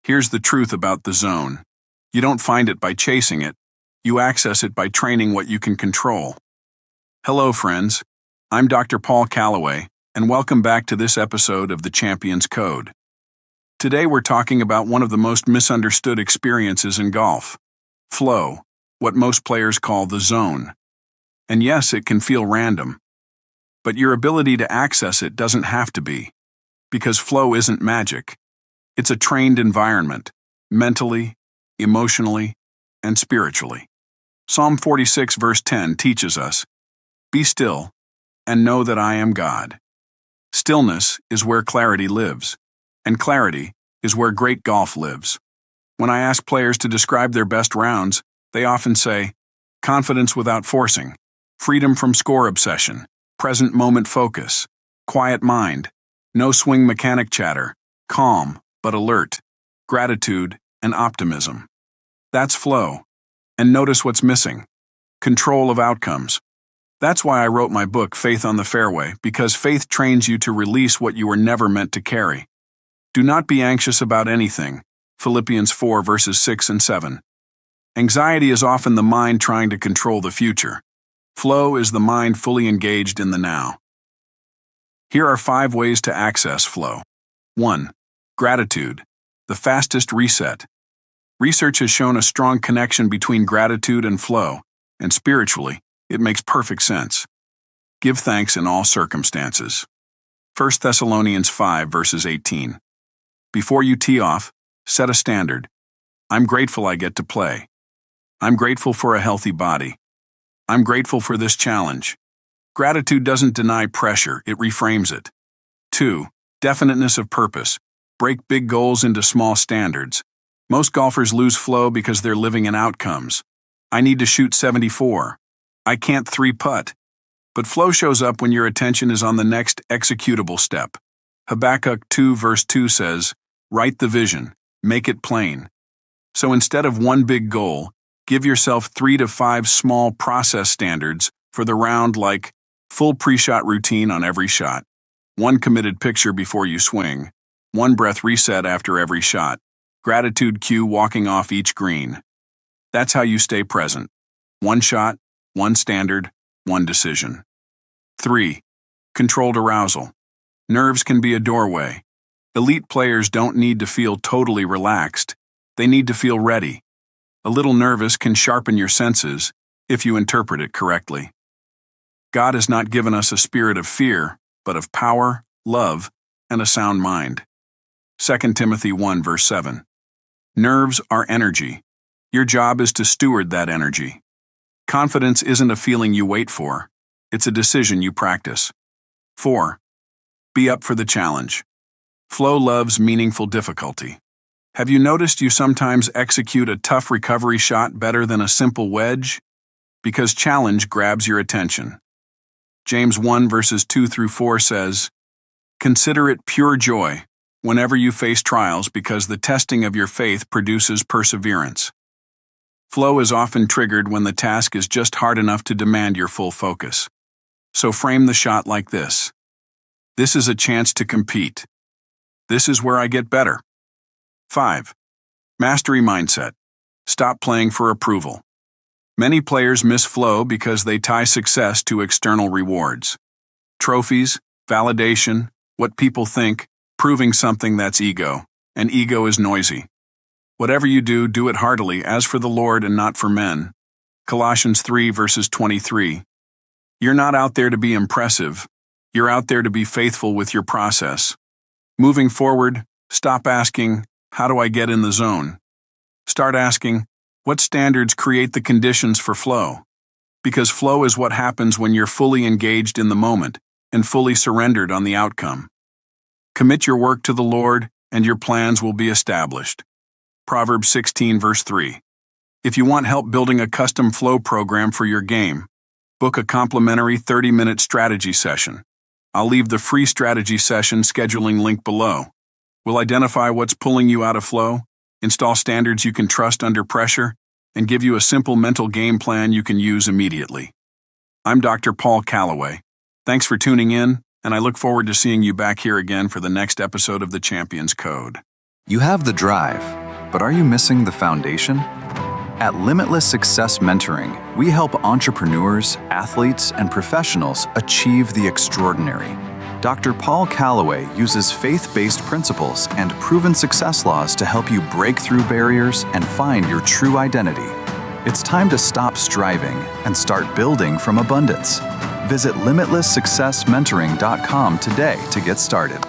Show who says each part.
Speaker 1: Here's the truth about the zone. You don't find it by chasing it. You access it by training what you can control. Hello, friends. I'm Dr. Paul Callaway, and welcome back to this episode of the Champion's Code. Today we're talking about one of the most misunderstood experiences in golf. Flow, what most players call the zone. And yes, it can feel random. But your ability to access it doesn't have to be. Because flow isn't magic. It's a trained environment, mentally, emotionally, and spiritually. Psalm 46 verse 10 teaches us, "Be still, and know that I am God." Stillness is where clarity lives, and clarity is where great golf lives. When I ask players to describe their best rounds, they often say, confidence without forcing, freedom from score obsession, present moment focus, quiet mind, no swing mechanic chatter, calm but alert, gratitude and optimism. That's flow. And notice what's missing. Control of outcomes. That's why I wrote my book, Faith on the Fairway, because faith trains you to release what you were never meant to carry. Do not be anxious about anything. Philippians 4 verses 6 and 7. Anxiety is often the mind trying to control the future. Flow is the mind fully engaged in the now. Here are 5 ways to access flow. 1. Gratitude, the fastest reset. Research has shown a strong connection between gratitude and flow, and spiritually, it makes perfect sense. Give thanks in all circumstances. 1 Thessalonians 5 verses 18. Before you tee off, set a standard. I'm grateful I get to play. I'm grateful for a healthy body. I'm grateful for this challenge. Gratitude doesn't deny pressure, it reframes it. 2. Definiteness of purpose. Break big goals into small standards. Most golfers lose flow because they're living in outcomes. I need to shoot 74. I can't 3-putt. But flow shows up when your attention is on the next executable step. Habakkuk 2 verse 2 says, "Write the vision, make it plain." So instead of one big goal, give yourself 3 to 5 small process standards for the round, like full pre-shot routine on every shot, 1 committed picture before you swing, 1 breath reset after every shot, gratitude cue walking off each green. That's how you stay present. 1 shot, 1 standard, 1 decision. 3. Controlled arousal. Nerves can be a doorway. Elite players don't need to feel totally relaxed. They need to feel ready. A little nervous can sharpen your senses if you interpret it correctly. God has not given us a spirit of fear, but of power, love, and a sound mind. 2 Timothy 1 verse 7. Nerves are energy. Your job is to steward that energy. Confidence isn't a feeling you wait for. It's a decision you practice. 4. Be up for the challenge. Flow loves meaningful difficulty. Have you noticed you sometimes execute a tough recovery shot better than a simple wedge? Because challenge grabs your attention. James 1 verses 2 through 4 says, "Consider it pure joy whenever you face trials, because the testing of your faith produces perseverance." Flow is often triggered when the task is just hard enough to demand your full focus. So frame the shot like this. This is a chance to compete. This is where I get better. 5. Mastery mindset. Stop playing for approval. Many players miss flow because they tie success to external rewards. Trophies, validation, what people think, proving something. That's ego, and ego is noisy. Whatever you do, do it heartily, as for the Lord and not for men. Colossians 3 verses 23. You're not out there to be impressive. You're out there to be faithful with your process. Moving forward, stop asking, "How do I get in the zone?" Start asking, what standards create the conditions for flow? Because flow is what happens when you're fully engaged in the moment and fully surrendered on the outcome. Commit your work to the Lord, and your plans will be established. Proverbs 16 verse 3. If you want help building a custom flow program for your game, book a complimentary 30-minute strategy session. I'll leave the free strategy session scheduling link below. We'll identify what's pulling you out of flow, install standards you can trust under pressure, and give you a simple mental game plan you can use immediately. I'm Dr. Paul Callaway. Thanks for tuning in, and I look forward to seeing you back here again for the next episode of the Champion's Code.
Speaker 2: You have the drive, but are you missing the foundation? At Limitless Success Mentoring, we help entrepreneurs, athletes, and professionals achieve the extraordinary. Dr. Paul Callaway uses faith-based principles and proven success laws to help you break through barriers and find your true identity. It's time to stop striving and start building from abundance. Visit limitlesssuccessmentoring.com today to get started.